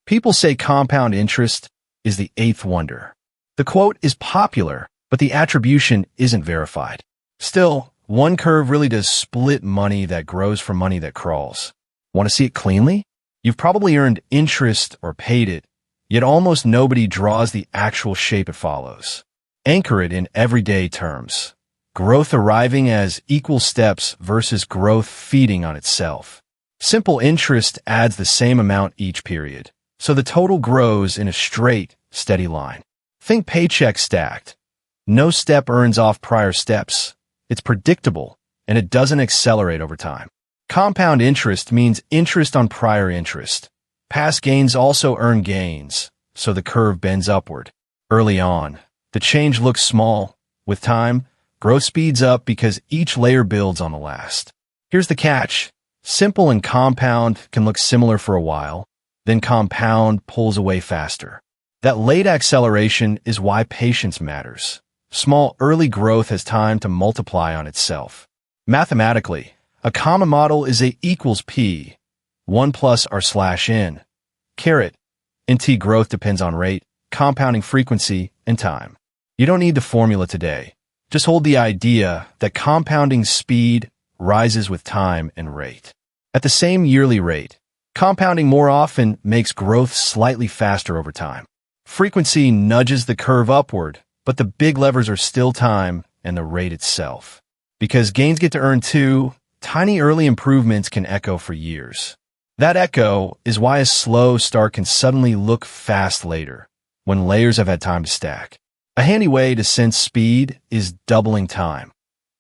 People say compound interest is the eighth wonder. The quote is popular, but the attribution isn't verified. Still, one curve really does split money that grows from money that crawls. Want to see it cleanly? You've probably earned interest or paid it, yet almost nobody draws the actual shape it follows. Anchor it in everyday terms. Growth arriving as equal steps versus growth feeding on itself. Simple interest adds the same amount each period, so the total grows in a straight, steady line. Think paycheck stacked. No step earns off prior steps. It's predictable, and it doesn't accelerate over time. Compound interest means interest on prior interest. Past gains also earn gains, so the curve bends upward. Early on, the change looks small. With time, growth speeds up because each layer builds on the last. Here's the catch. Simple and compound can look similar for a while, then compound pulls away faster. That late acceleration is why patience matters. Small early growth has time to multiply on itself. Mathematically, a common model is A equals P, 1 plus R/N. Caret, NT growth depends on rate, compounding frequency, and time. You don't need the formula today. Just hold the idea that compounding speed rises with time and rate. At the same yearly rate, compounding more often makes growth slightly faster over time. Frequency nudges the curve upward, but the big levers are still time and the rate itself. Because gains get to earn too, tiny early improvements can echo for years. That echo is why a slow start can suddenly look fast later, when layers have had time to stack. A handy way to sense speed is doubling time.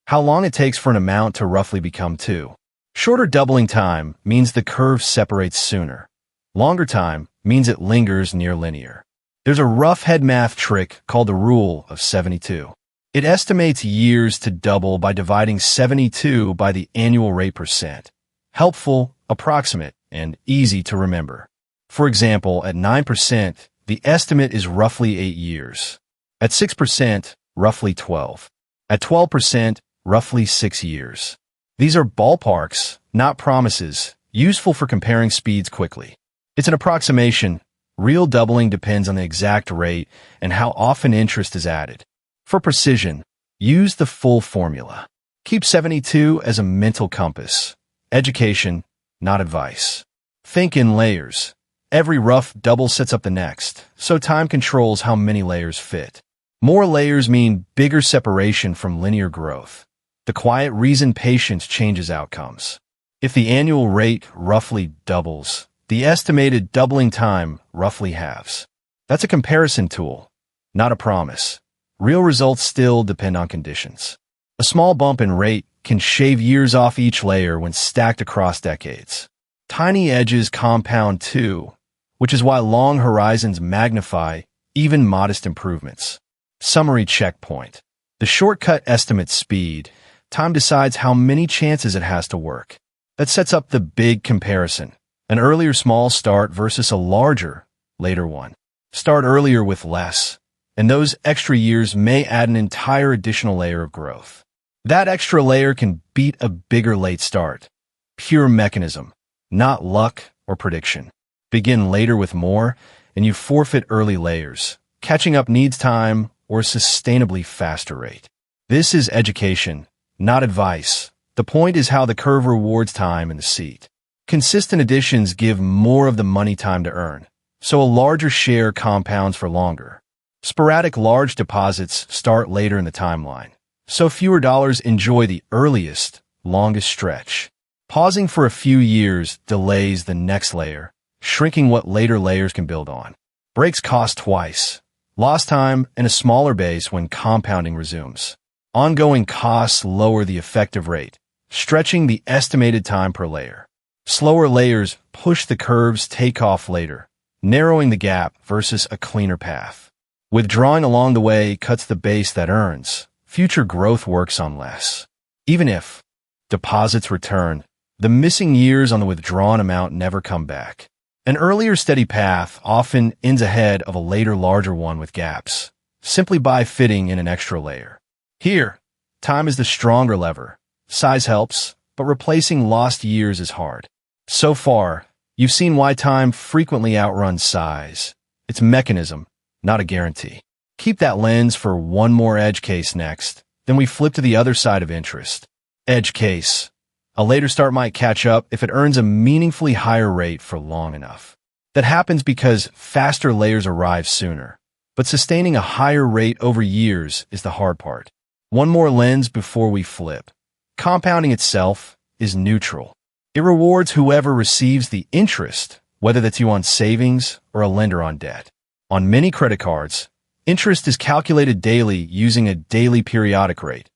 How long it takes for an amount to roughly become 2. Shorter doubling time means the curve separates sooner. Longer time means it lingers near linear. There's a rough head math trick called the rule of 72. It estimates years to double by dividing 72 by the annual rate %. Helpful, approximate, and easy to remember. For example, at 9%, the estimate is roughly 8 years. At 6%, roughly 12. At 12%, roughly 6 years. These are ballparks, not promises, useful for comparing speeds quickly. It's an approximation. Real doubling depends on the exact rate and how often interest is added. For precision, use the full formula. Keep 72 as a mental compass. Education, not advice. Think in layers. Every rough double sets up the next, so time controls how many layers fit. More layers mean bigger separation from linear growth. The quiet reason patience changes outcomes. If the annual rate roughly doubles, the estimated doubling time roughly halves. That's a comparison tool, not a promise. Real results still depend on conditions. A small bump in rate can shave years off each layer when stacked across decades. Tiny edges compound too, which is why long horizons magnify even modest improvements. Summary checkpoint. The shortcut estimates speed. Time decides how many chances it has to work. That sets up the big comparison. An earlier small start versus a larger, later one. Start earlier with less, and those extra years may add an entire additional layer of growth. That extra layer can beat a bigger late start. Pure mechanism, not luck or prediction. Begin later with more, and you forfeit early layers. Catching up needs time or a sustainably faster rate. This is education, not advice. The point is how the curve rewards time in the seat. Consistent additions give more of the money time to earn, so a larger share compounds for longer. Sporadic large deposits start later in the timeline, so fewer dollars enjoy the earliest, longest stretch. Pausing for a few years delays the next layer, shrinking what later layers can build on. Breaks cost twice. Lost time and a smaller base when compounding resumes. Ongoing costs lower the effective rate, stretching the estimated time per layer. Slower layers push the curve's takeoff later, narrowing the gap versus a cleaner path. Withdrawing along the way cuts the base that earns. Future growth works on less. Even if deposits return, the missing years on the withdrawn amount never come back. An earlier steady path often ends ahead of a later larger one with gaps, simply by fitting in an extra layer. Here, time is the stronger lever. Size helps, but replacing lost years is hard. So far, You've seen why time frequently outruns size. It's a mechanism, not a guarantee. Keep that lens for one more edge case next. Then we flip to the other side of interest. Edge case. A later start might catch up if it earns a meaningfully higher rate for long enough. That happens because faster layers arrive sooner. But sustaining a higher rate over years is the hard part. One more lens before we flip. Compounding itself is neutral. It rewards whoever receives the interest, whether that's you on savings or a lender on debt. On many credit cards, interest is calculated daily using a daily periodic rate,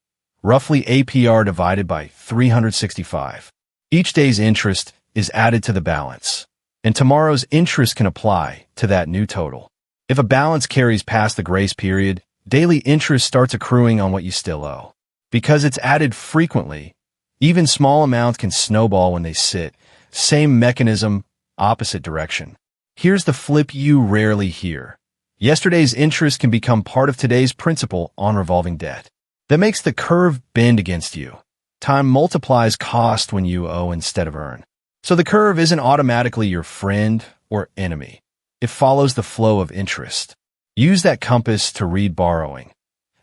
roughly APR divided by 365. Each day's interest is added to the balance, and tomorrow's interest can apply to that new total. If a balance carries past the grace period, daily interest starts accruing on what you still owe. Because it's added frequently, even small amounts can snowball when they sit. Same mechanism, opposite direction. Here's the flip you rarely hear. Yesterday's interest can become part of today's principal on revolving debt. That makes the curve bend against you. Time multiplies cost when you owe instead of earn. So the curve isn't automatically your friend or enemy. It follows the flow of interest. Use that compass to read borrowing.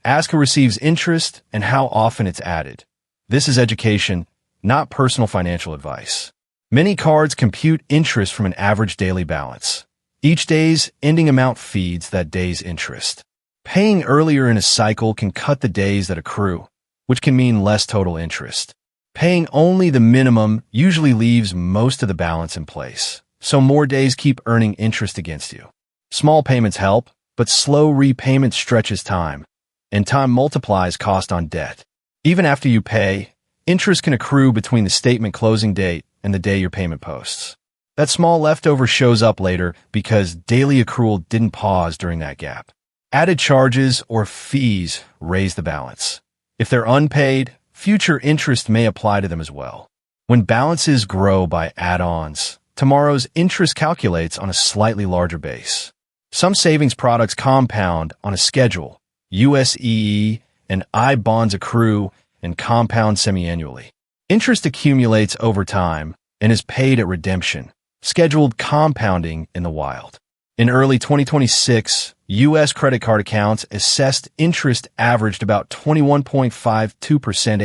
Ask who receives interest and how often it's added. This is education, not personal financial advice. Many cards compute interest from an average daily balance. Each day's ending amount feeds that day's interest. Paying earlier in a cycle can cut the days that accrue, which can mean less total interest. Paying only the minimum usually leaves most of the balance in place, so more days keep earning interest against you. Small payments help, but slow repayment stretches time, and time multiplies cost on debt. Even after you pay, interest can accrue between the statement closing date and the day your payment posts. That small leftover shows up later because daily accrual didn't pause during that gap. Added charges or fees raise the balance. If they're unpaid, future interest may apply to them as well. When balances grow by add-ons, tomorrow's interest calculates on a slightly larger base. Some savings products compound on a schedule. USEE and I bonds accrue and compound semi-annually. Interest accumulates over time and is paid at redemption, scheduled compounding in the wild. In early 2026, U.S. credit card accounts assessed interest averaged about 21.52%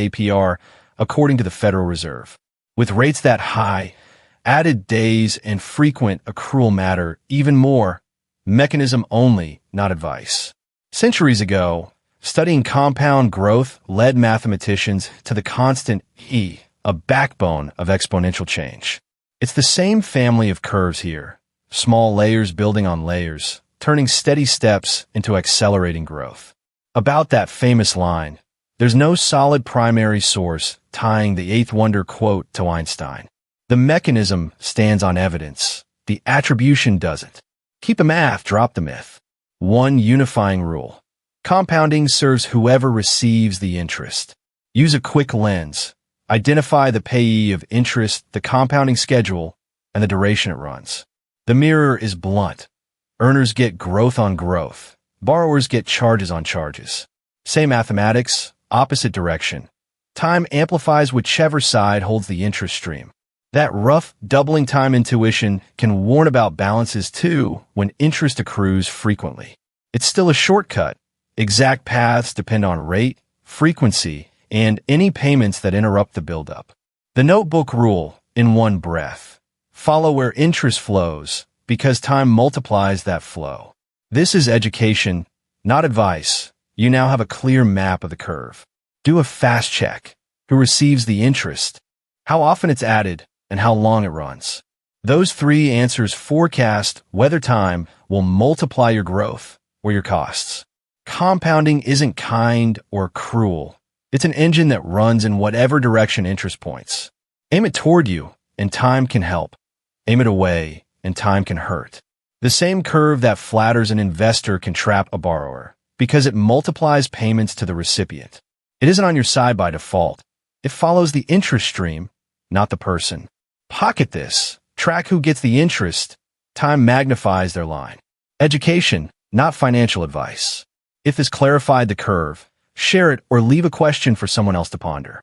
APR, according to the Federal Reserve. With rates that high, added days and frequent accrual matter even more. Mechanism only, not advice. Centuries ago, studying compound growth led mathematicians to the constant E, a backbone of exponential change. It's the same family of curves here, small layers building on layers, turning steady steps into accelerating growth. About that famous line, there's no solid primary source tying the eighth wonder quote to Einstein. The mechanism stands on evidence. The attribution doesn't. Keep the math, drop the myth. One unifying rule. Compounding serves whoever receives the interest. Use a quick lens. Identify the payee of interest, the compounding schedule, and the duration it runs. The mirror is blunt. Earners get growth on growth. Borrowers get charges on charges. Same mathematics, opposite direction. Time amplifies whichever side holds the interest stream. That rough doubling time intuition can warn about balances too when interest accrues frequently. It's still a shortcut. Exact paths depend on rate, frequency, and any payments that interrupt the buildup. The notebook rule, in one breath. Follow where interest flows, because time multiplies that flow. This is education, not advice. You now have a clear map of the curve. Do a fast check. Who receives the interest? How often it's added? And how long it runs. Those three answers forecast whether time will multiply your growth or your costs. Compounding isn't kind or cruel. It's an engine that runs in whatever direction interest points. Aim it toward you, and time can help. Aim it away, and time can hurt. The same curve that flatters an investor can trap a borrower, because it multiplies payments to the recipient. It isn't on your side by default. It follows the interest stream, not the person. Pocket this. Track who gets the interest. Time magnifies their line. Education, not financial advice. If this clarified the curve, share it or leave a question for someone else to ponder.